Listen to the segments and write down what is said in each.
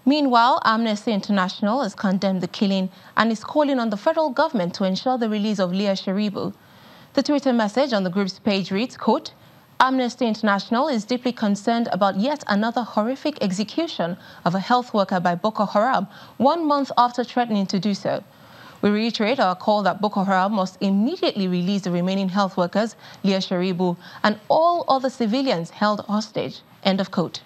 Meanwhile, Amnesty International has condemned the killing and is calling on the federal government to ensure the release of Leah Sharibu. The Twitter message on the group's page reads, quote, Amnesty International is deeply concerned about yet another horrific execution of a health worker by Boko Haram 1 month after threatening to do so. We reiterate our call that Boko Haram must immediately release the remaining health workers, Leah Sharibu, and all other civilians held hostage. End of quote.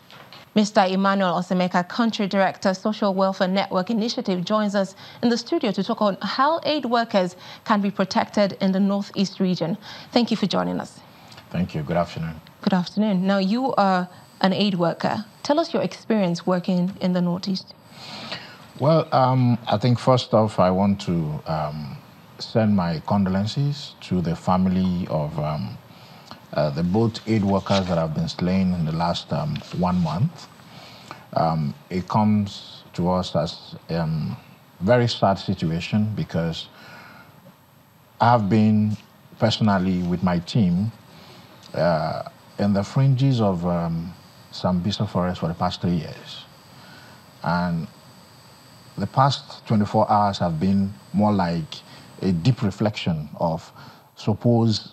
Mr. Emmanuel Osemeka, Country Director, Social Welfare Network Initiative, joins us in the studio to talk on how aid workers can be protected in the Northeast region. Thank you for joining us. Thank you. Good afternoon. Good afternoon. Now, you are an aid worker. Tell us your experience working in the Northeast. Well, I think first off, I want to send my condolences to the family of the both aid workers that have been slain in the last 1 month. It comes to us as a very sad situation because I've been personally with my team in the fringes of Sambisa Forest for the past 3 years. And the past 24 hours have been more like a deep reflection of, suppose,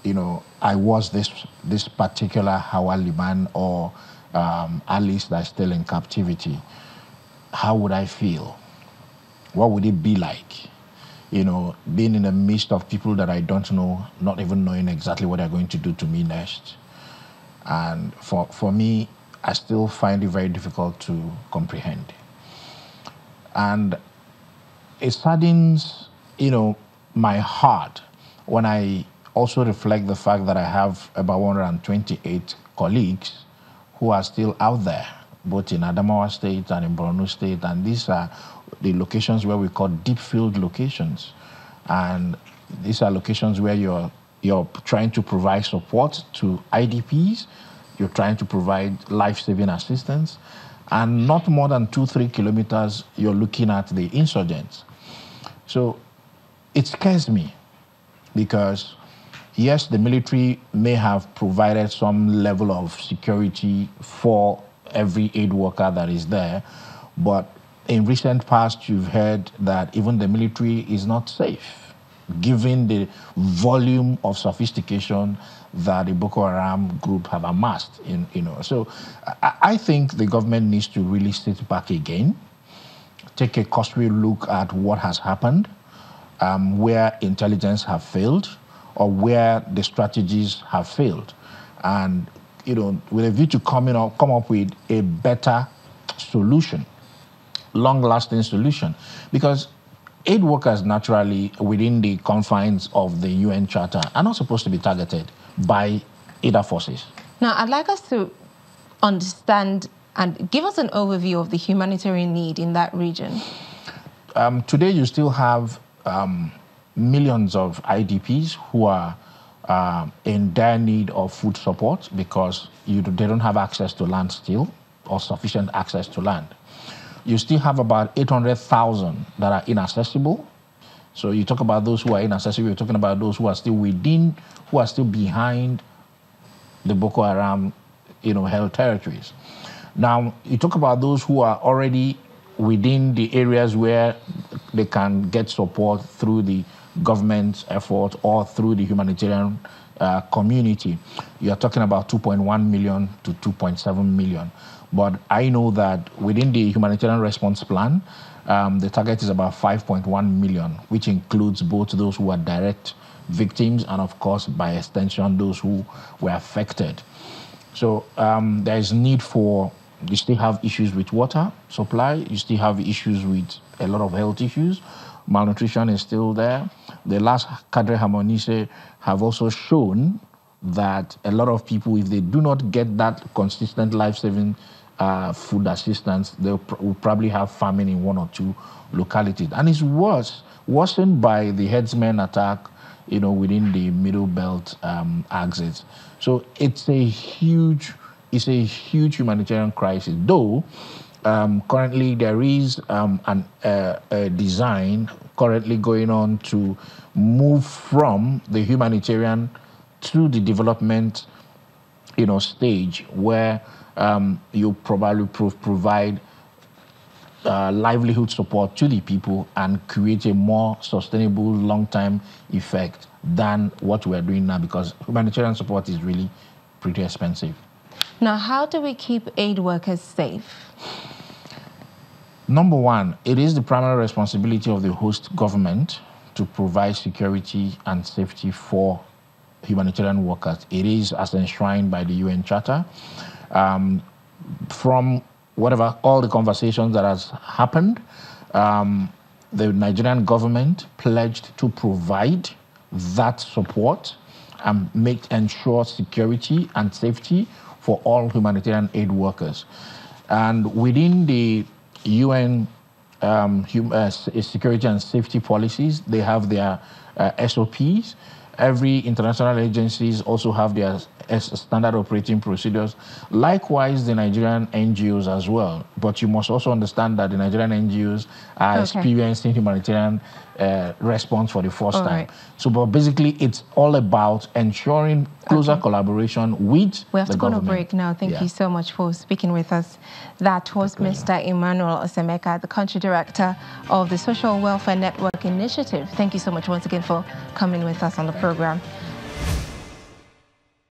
you know, I was this particular Hawali man or Alice that's still in captivity. How would I feel? What would it be like? You know, being in the midst of people that I don't know, not even knowing exactly what they're going to do to me next. And for me, I still find it very difficult to comprehend. And it saddens, you know, my heart when I also reflect the fact that I have about 128 colleagues who are still out there, both in Adamawa State and in Borno State, and these are the locations where we call deep field locations. And these are locations where you're trying to provide support to IDPs, you're trying to provide life-saving assistance, and not more than 2-3 kilometers, you're looking at the insurgents. So it scares me because, yes, the military may have provided some level of security for every aid worker that is there, but in recent past, you've heard that even the military is not safe, given the volume of sophistication that the Boko Haram group have amassed. So I think the government needs to really sit back again, take a cursory look at what has happened, where intelligence have failed, or where the strategies have failed, and with a view to come up with a better solution, long-lasting solution, because aid workers naturally within the confines of the UN Charter are not supposed to be targeted by either forces. Now, I'd like us to understand and give us an overview of the humanitarian need in that region. Today, you still have millions of IDPs who are in dire need of food support because they don't have access to land still, or sufficient access to land. You still have about 800,000 that are inaccessible. So you talk about those who are inaccessible, you're talking about those who are still within, who are still behind the Boko Haram, held territories. Now, you talk about those who are already within the areas where they can get support through the government's effort or through the humanitarian community. You're talking about 2.1 million to 2.7 million. But I know that within the humanitarian response plan, the target is about 5.1 million, which includes both those who are direct victims and, of course, by extension, those who were affected. So there is need for, you still have issues with water supply, you still have issues with a lot of health issues, malnutrition is still there. The last cadre harmonise have also shown that a lot of people, if they do not get that consistent life-saving food assistance, they will probably have famine in 1 or 2 localities. And it's worsened by the herdsmen attack, within the Middle Belt axis. So it's a huge humanitarian crisis. Though currently there is a design currently going on to move from the humanitarian to the development, stage where you probably provide livelihood support to the people and create a more sustainable long-term effect than what we're doing now, because humanitarian support is really pretty expensive. Now, how do we keep aid workers safe? Number one, it is the primary responsibility of the host government to provide security and safety for humanitarian workers. It is as enshrined by the UN Charter. From whatever, all the conversations that has happened, the Nigerian government pledged to provide that support and ensure security and safety for all humanitarian aid workers. And within the UN security and safety policies, they have their SOPs. Every international agencies also have their standard operating procedures. Likewise, the Nigerian NGOs as well. But you must also understand that the Nigerian NGOs are experiencing humanitarian response for the first time. Right. So, but basically, it's all about ensuring closer collaboration with the government. We have to go on a break now. Thank you so much for speaking with us. That was Mr. Emmanuel Osemeka, the Country Director of the Social Welfare Network Initiative. Thank you so much once again for coming with us on the program.